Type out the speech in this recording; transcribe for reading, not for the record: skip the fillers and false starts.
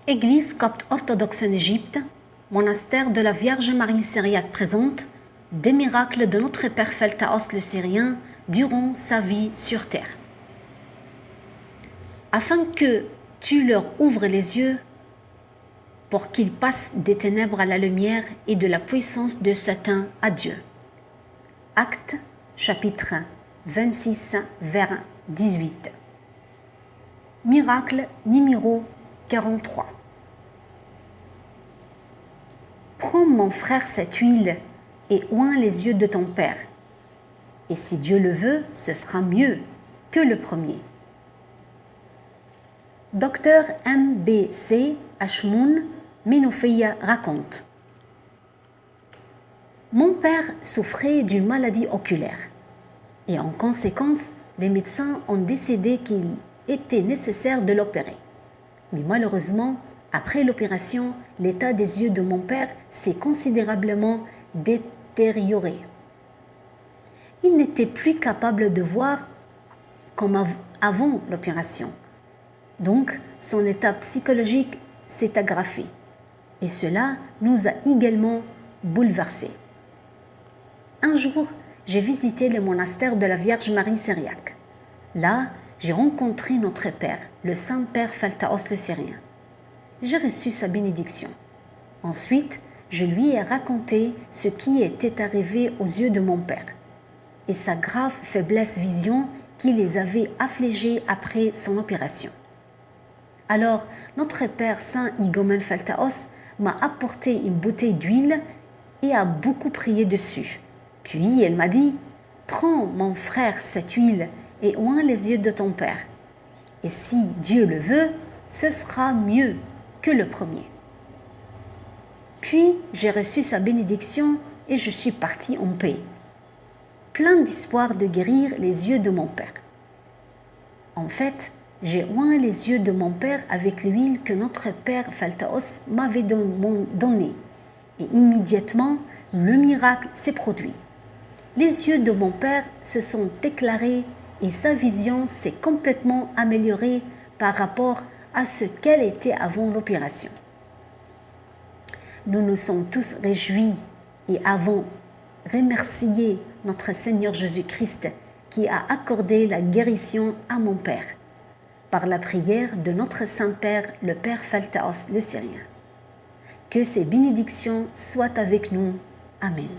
Église copte orthodoxe en Égypte, monastère de la Vierge Marie syriaque présente des miracles de notre Père Pheltaos le Syrien durant sa vie sur terre. Afin que tu leur ouvres les yeux pour qu'ils passent des ténèbres à la lumière et de la puissance de Satan à Dieu. Actes, chapitre 26, vers 18. Miracle numéro 43. Prends mon frère cette huile et oins les yeux de ton père. Et si Dieu le veut, ce sera mieux que le premier. Docteur M.B.C. Ashmoun Menoufiya raconte: mon père souffrait d'une maladie oculaire et en conséquence, les médecins ont décidé qu'il était nécessaire de l'opérer. Mais malheureusement, après l'opération, l'état des yeux de mon père s'est considérablement détérioré. Il n'était plus capable de voir comme avant l'opération. Donc, son état psychologique s'est aggravé. Et cela nous a également bouleversés. Un jour, j'ai visité le monastère de la Vierge Marie syriaque. Là, j'ai rencontré notre Père, le Saint-Père Pheltaos le Syrien. J'ai reçu sa bénédiction. Ensuite, je lui ai raconté ce qui était arrivé aux yeux de mon père et sa grave faiblesse vision qui les avait affligés après son opération. Alors, notre Père Saint Igoumen Pheltaos m'a apporté une bouteille d'huile et a beaucoup prié dessus. Puis elle m'a dit: prends mon frère cette huile et oins les yeux de ton père. Et si Dieu le veut, ce sera mieux que le premier. Puis j'ai reçu sa bénédiction et je suis parti en paix, plein d'espoir de guérir les yeux de mon père. En fait, j'ai oint les yeux de mon père avec l'huile que notre Père Pheltaos m'avait donnée. Et immédiatement, le miracle s'est produit. Les yeux de mon père se sont éclairés et sa vision s'est complètement améliorée par rapport à ce qu'elle était avant l'opération. Nous nous sommes tous réjouis et avons remercié notre Seigneur Jésus-Christ qui a accordé la guérison à mon père par la prière de notre Saint-Père, le Père Pheltaos le Syrien. Que ces bénédictions soient avec nous. Amen.